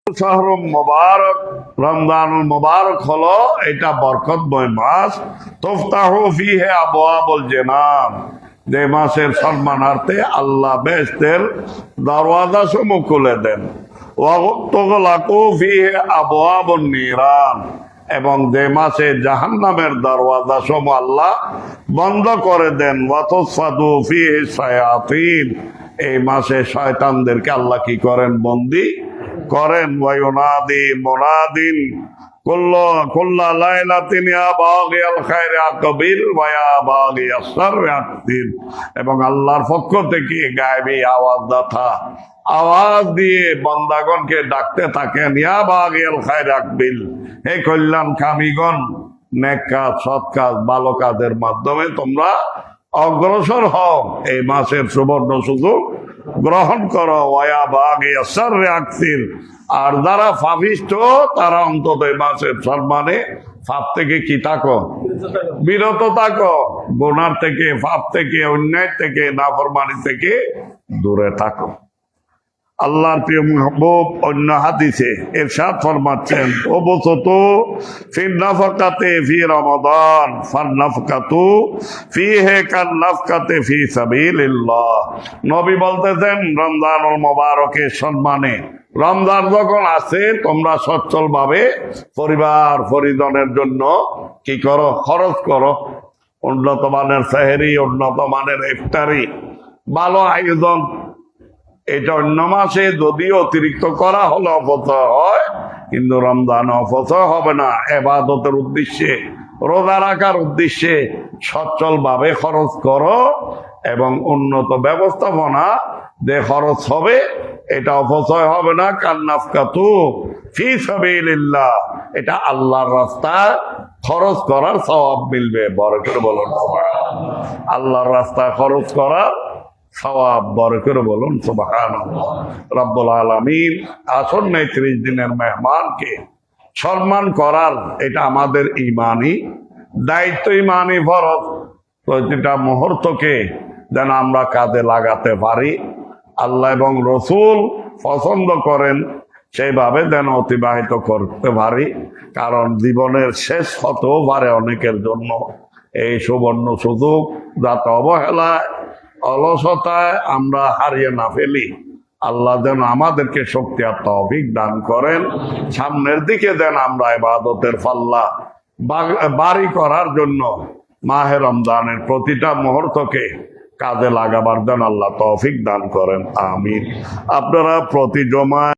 শাহরুম মুবারক, রমজানুল মুবারক হলো এটা বরকতময় মাস। তুফতাহু ফীহি আবওয়াবুল জিনান, যে মাসের সম্মানার্থে আল্লাহ বেহেশতের দরওয়াজা সমূহ খুলে দেন। ওয়া তুগলাকু ফীহি আবওয়াবুন নিরান, এবং যে মাসে জাহান্নামের দরওয়াজা সমূহ আল্লাহ বন্ধ করে দেন। ওয়া তুসফাদু ফীহি শায়াতিন, এই মাসে শয়তানদেরকে আল্লাহ কি করেন? বন্দী করেন। ওয়ায়ুনাদি মুনাদিন কুল্লা লাইলাতিন ইয়া বাগিয়াল খায়রি আকবিল ওয়া ইয়া বাগিয়াস শাররি আকবিল, এবং আল্লাহর পক্ষ থেকে গায়েবী আওয়াজ দিয়ে বান্দাগণকে ডাকতে থাকেন, ইয়া বাগিয়াল খায়রি আকবিল, হে কল্যাণকামীগণ, নেক কাজ, সৎ কাজ, ভালো কাজের মাধ্যমে তোমরা অগ্রসর হও, এই মাসের সুবর্ণ সুযোগ গ্রহণ করো। ওয়া বাগিয়াস শাররি আকবিল, আর যারা পাপিষ্ঠ তারা অন্তত এই মাসের সম্মানে পাপ থেকে কি থাকো? বিরত থাকো। গুনার থেকে, পাপ থেকে, অন্যায় থেকে, নাফরমানি থেকে দূরে থাকো। আল্লাহর প্রিয় মাহবুব অন্য হাদিসে ইরশাদ ফরমাচ্ছেন, ওবসতু ফিন নাফকাতে ফি রমাদান ফান্নাফকাতু ফিহি কান্নাফকাতি ফি সাবিলিল্লাহ। নবী বলতেছেন, রমজানুল মুবারকের সম্মানে রমজান যখন আছে তোমরা সচ্ছল ভাবে পরিবার পরিজনের জন্য কি করো? খরচ করো। উন্নত মানের সেহরি, উন্নত মানের ইফতারি, ভালো আয়োজন। এটা অন্য মাসে যদিও অতিরিক্ত করা হলে অপচয় হয়, কিন্তু রমজান অপচয় হবে না। ইবাদতের উদ্দেশ্যে, রোজা রাখার উদ্দেশ্যে সচ্ছল ভাবে খরচ করো, এবং উন্নত ব্যবস্থাপনা যে খরচ হবে এটা অপচয় হবে না। কান্নাফকাতু ফি সাবিলিল্লাহ, এটা আল্লাহর রাস্তায় খরচ করার সওয়াব মিলবে। বড় করে বলুন সুবহানাল্লাহ। আল্লাহর রাস্তায় খরচ করার সওয়াব, বড় করে বলুন সুবহানাল্লাহ। রব্বুল আলামিন আসন্ন 30 দিনের মেহমানকে সম্মান করার এটা আমাদের ইমানি দায়িত্ব, ইমানি ফরজ। প্রতিটা মুহূর্তকে যেন আমরা কাজে লাগাতে পারি, আল্লাহ এবং রসুল পছন্দ করেন সেইভাবে যেন অতিবাহিত করতে পারি। কারণ জীবনের শেষ হতেও পারে অনেকের জন্য। এই সুবর্ণ সুযোগ যাতে অবহেলায়, অলসতায় আমরা হারিয়ে না ফেলি। আল্লাহ যেন আমাদেরকে শক্তি আর তৌফিক দান করেন। সামনের দিকে যেন আমরা ইবাদতের পাল্লা বাড়ি করার জন্য মাহে রমজানের প্রতিটা মুহূর্তকে কাজে লাগাবার জন্য আল্লাহ তৌফিক দান করেন। আমিন। আপনারা প্রতি জমা